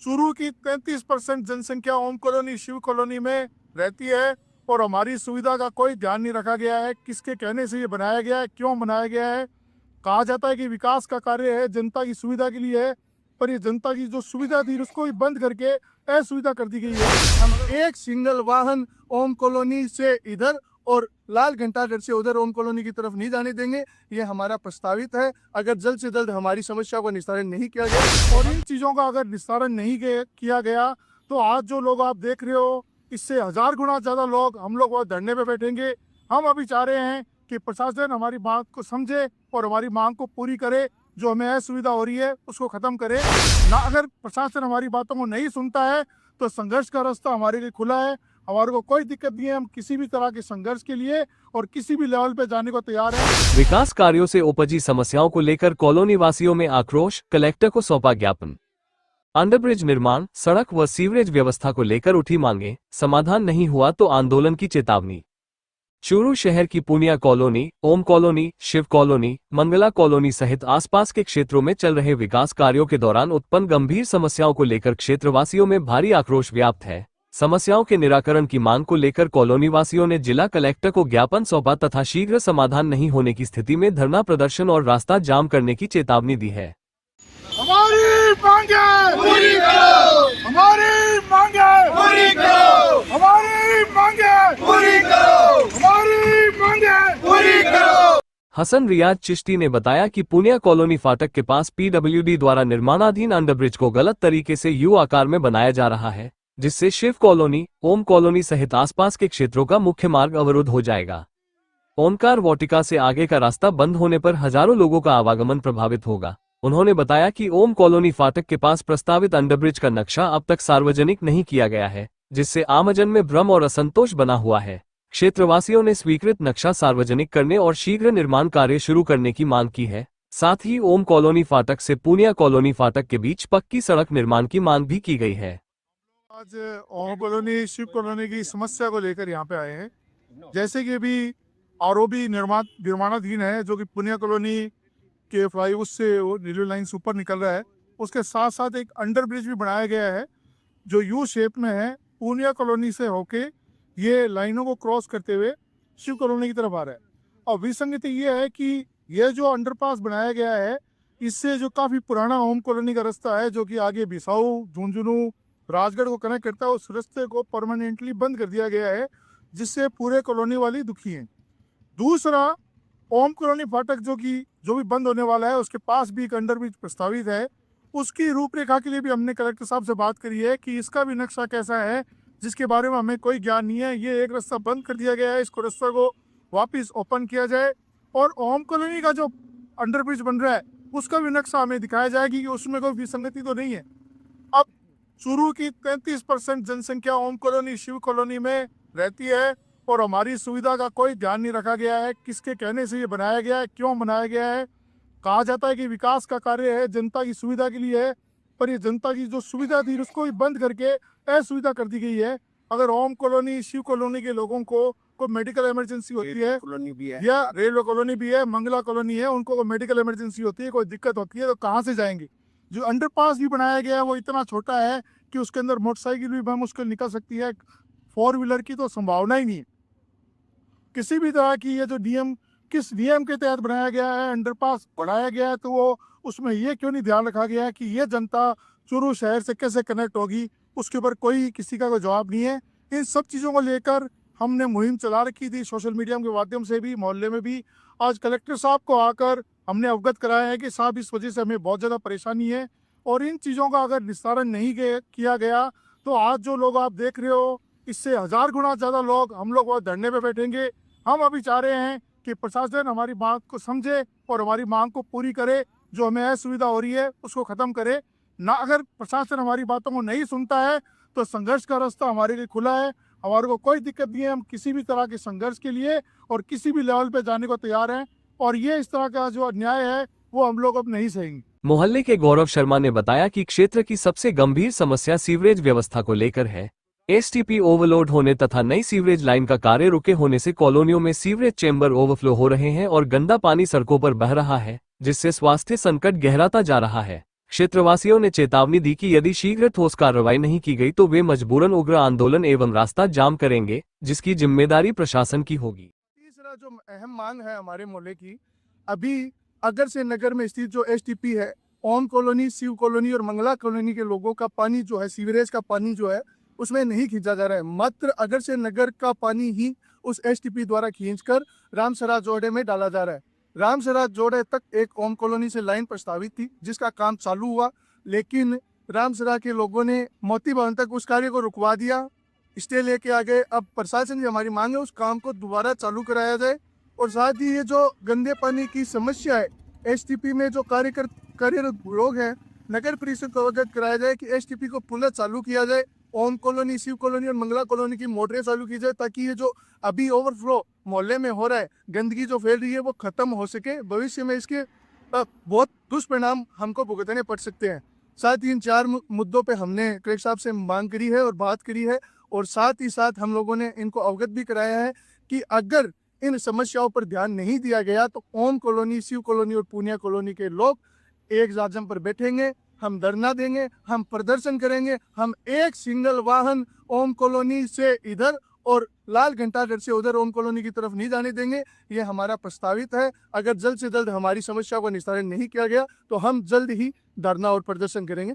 चूरू की 33% जनसंख्या ओम colony Shiv colony में रहती है और हमारी सुविधा का कोई ध्यान नहीं रखा गया है। किसके कहने से ये बनाया गया है, क्यों बनाया गया है? कहा जाता है कि विकास का कार्य है, जनता की सुविधा के लिए है, पर ये जनता की जो सुविधा थी उसको भी बंद करके असुविधा कर दी गई है। हम एक सिंगल वाहन ओम कॉलोनी से इधर और लाल घंटाघर से उधर ओम कॉलोनी की तरफ नहीं जाने देंगे। ये हमारा प्रस्तावित है। अगर जल्द से जल्द हमारी समस्या को निस्तारण नहीं किया गया और इन चीज़ों का अगर निस्तारण नहीं किया गया तो आज जो लोग आप देख रहे हो इससे 1000 गुना ज़्यादा लोग हम लोग वहाँ धरने पे बैठेंगे। हम अभी चाह रहे हैं कि प्रशासन हमारी बात को समझे और हमारी मांग को पूरी करे। जो हमें असुविधा हो रही है उसको ख़त्म करे ना। अगर प्रशासन हमारी बातों को नहीं सुनता है तो संघर्ष का रास्ता हमारे लिए खुला है। हमारे को कोई दिक्कत नहीं है। हम किसी भी तरह के संघर्ष के लिए और किसी भी लेवल पे जाने को तैयार हैं। विकास कार्यों से उपजी समस्याओं को लेकर कॉलोनी वासियों में आक्रोश, कलेक्टर को सौंपा ज्ञापन। अंडरब्रिज निर्माण, सड़क व सीवरेज व्यवस्था को लेकर उठी मांगे, समाधान नहीं हुआ तो आंदोलन की चेतावनी। चूरू शहर की Puniya colony, Om colony, Shiv colony, Mangala colony सहित आसपास के क्षेत्रों में चल रहे विकास कार्यों के दौरान उत्पन्न गंभीर समस्याओं को लेकर क्षेत्रवासियों में भारी आक्रोश व्याप्त है। समस्याओं के निराकरण की मांग को लेकर कॉलोनी वासियों ने जिला कलेक्टर को ज्ञापन सौंपा तथा शीघ्र समाधान नहीं होने की स्थिति में धरना प्रदर्शन और रास्ता जाम करने की चेतावनी दी है। हमारी मांगे पूरी करो, हमारी मांगे पूरी करो, हमारी मांगे पूरी करो, हमारी मांगे पूरी करो। हसन रियाज चिश्ती ने बताया कि पुनिया कॉलोनी फाटक के पास पीडब्ल्यूडी द्वारा निर्माणाधीन अंडरब्रिज को गलत तरीके से यू आकार में बनाया जा रहा है, जिससे शिव कॉलोनी, ओम कॉलोनी सहित आसपास के क्षेत्रों का मुख्य मार्ग अवरुद्ध हो जाएगा। ओमकार वाटिका से आगे का रास्ता बंद होने पर हजारों लोगों का आवागमन प्रभावित होगा। उन्होंने बताया कि ओम कॉलोनी फाटक के पास प्रस्तावित अंडरब्रिज का नक्शा अब तक सार्वजनिक नहीं किया गया है, जिससे आमजन में भ्रम और असंतोष बना हुआ है। क्षेत्रवासियों ने स्वीकृत नक्शा सार्वजनिक करने और शीघ्र निर्माण कार्य शुरू करने की मांग की है। साथ ही ओम कॉलोनी फाटक से पुनिया कॉलोनी फाटक के बीच पक्की सड़क निर्माण की मांग भी की गई है। आज ओम कॉलोनी शिव कॉलोनी की समस्या को लेकर यहाँ पे आए हैं। जैसे कि अभी आरओबी निर्माणाधीन है, जो कि पुनिया कॉलोनी के फ्लाईओवर से वो रेलवे लाइन से ऊपर निकल रहा है। उसके साथ साथ एक अंडर ब्रिज भी बनाया गया है जो यू शेप में है। पुनिया कॉलोनी से होके ये लाइनों को क्रॉस करते हुए शिव कॉलोनी की तरफ आ रहा है। और विसंगति ये है कि ये जो अंडरपास बनाया गया है इससे जो काफ़ी पुराना ओम कॉलोनी का रास्ता है, जो कि आगे बिसाऊ, झुंझुनू, राजगढ़ को कनेक्ट करता है, उस रास्ते को परमानेंटली बंद कर दिया गया है, जिससे पूरे कॉलोनी वाली दुखी हैं। दूसरा, ओम कॉलोनी फाटक जो भी बंद होने वाला है, उसके पास भी एक अंडरब्रिज प्रस्तावित है। उसकी रूपरेखा के लिए भी हमने कलेक्टर साहब से बात करी है कि इसका भी नक्शा कैसा है, जिसके बारे में हमें कोई ज्ञान नहीं है। ये एक रास्ता बंद कर दिया गया है, इसको रास्ता को वापस ओपन किया जाए और ओम कॉलोनी का जो अंडरब्रिज बन रहा है उसका भी नक्शा हमें दिखाया जाएगी कि उसमें कोई विसंगति तो नहीं है। अब चूरू की 33% जनसंख्या ओम कॉलोनी शिव कॉलोनी में रहती है और हमारी सुविधा का कोई ध्यान नहीं रखा गया है। किसके कहने से ये बनाया गया है, क्यों बनाया गया है? कहा जाता है कि विकास का कार्य है, जनता की सुविधा के लिए है, पर ये जनता की जो सुविधा थी उसको भी बंद करके असुविधा कर दी गई है। अगर ओम कॉलोनी शिव कॉलोनी के लोगों को कोई मेडिकल इमरजेंसी होती है, कॉलोनी भी है या रेलवे कॉलोनी भी है, मंगला कॉलोनी है, उनको कोई मेडिकल इमरजेंसी होती है, कोई दिक्कत होती है, तो कहाँ से जाएंगे? जो अंडरपास भी बनाया गया है वो इतना छोटा है कि उसके अंदर मोटरसाइकिल भी मुश्किल निकल सकती है, 4 व्हीलर की तो संभावना ही नहीं है। किसी भी तरह की ये जो किस नियम के तहत बनाया गया है, अंडरपास बनाया गया है, तो वो उसमें ये क्यों नहीं ध्यान रखा गया है कि ये जनता चूरू शहर से कैसे कनेक्ट होगी, उसके ऊपर किसी का कोई जवाब नहीं है। इन सब चीज़ों को लेकर हमने मुहिम चला रखी थी, सोशल मीडिया के माध्यम से भी, मोहल्ले में भी। आज कलेक्टर साहब को आकर हमने अवगत कराया है कि साहब इस वजह से हमें बहुत ज़्यादा परेशानी है और इन चीज़ों का अगर निस्तारण नहीं किया गया तो आज जो लोग आप देख रहे हो इससे 1000 गुना ज़्यादा लोग हम लोग वहाँ धरने पे बैठेंगे। हम अभी चाह रहे हैं कि प्रशासन हमारी बात को समझे और हमारी मांग को पूरी करे। जो हमें असुविधा हो रही है उसको ख़त्म करे ना। अगर प्रशासन हमारी बातों को नहीं सुनता है तो संघर्ष का रास्ता हमारे लिए खुला है। हमारे को कोई दिक्कत नहीं है। हम किसी भी तरह के संघर्ष के लिए और किसी भी लेवल पे जाने को तैयार हैं और ये इस तरह का जो अन्याय है वो हम लोग अब नहीं सहेंगे। मोहल्ले के गौरव शर्मा ने बताया कि क्षेत्र की सबसे गंभीर समस्या सीवरेज व्यवस्था को लेकर है। एसटीपी ओवरलोड होने तथा नई सीवरेज लाइन का कार्य रुके होने से कॉलोनियों में सीवरेज चेंबर ओवरफ्लो हो रहे हैं और गंदा पानी सड़कों पर बह रहा है, जिससे स्वास्थ्य संकट गहराता जा रहा है। क्षेत्रवासियों ने चेतावनी दी कि यदि शीघ्र ठोस कार्रवाई नहीं की गई तो वे मजबूरन उग्र आंदोलन एवं रास्ता जाम करेंगे, जिसकी जिम्मेदारी प्रशासन की होगी। तीसरा जो अहम मांग है हमारे मोहल्ले की, अभी अगर से नगर में स्थित जो एसटीपी है, ओम कॉलोनी, शिव कॉलोनी और मंगला कॉलोनी के लोगों का पानी जो है, सीवरेज का पानी जो है उसमें नहीं खींचा जा रहा है। मात्र अगर से नगर का पानी ही उस एसटीपी द्वारा खींचकर रामसरा जोड़े में डाला जा रहा है। रामसरा जोड़े तक एक ओम कॉलोनी से लाइन प्रस्तावित थी जिसका काम चालू हुआ, लेकिन रामसरा के लोगों ने मोती भवन तक उस कार्य को रुकवा दिया, स्टे लेके आ गए। अब प्रशासन की हमारी मांग है उस काम को दोबारा चालू कराया जाए। और साथ ही ये जो गंदे पानी की समस्या है, एसटीपी में जो कार्यरत लोग हैं, नगर परिषद को अवगत कराया जाए कि एसटीपी को पुनः चालू किया जाए। ओम कॉलोनी, शिव कॉलोनी और मंगला कॉलोनी की मोटरें चालू की जाए ताकि ये जो अभी ओवरफ्लो मोहल्ले में हो रहा है, गंदगी जो फैल रही है, वो खत्म हो सके। भविष्य में इसके बहुत दुष्परिणाम हमको भुगतने पड़ सकते हैं। साथ ही इन 4 मुद्दों पे हमने कलेक्टर साहब से मांग करी है और बात करी है, और साथ ही साथ हम लोगों ने इनको अवगत भी कराया है कि अगर इन समस्याओं पर ध्यान नहीं दिया गया तो ओम कॉलोनी, शिव कॉलोनी और पूनिया कॉलोनी के लोग एक जाजम पर बैठेंगे, हम धरना देंगे, हम प्रदर्शन करेंगे, हम एक सिंगल वाहन ओम कॉलोनी से इधर और लाल घंटाघर से उधर ओम कॉलोनी की तरफ नहीं जाने देंगे। ये हमारा प्रस्तावित है। अगर जल्द से जल्द हमारी समस्या को निस्तारण नहीं किया गया तो हम जल्द ही धरना और प्रदर्शन करेंगे।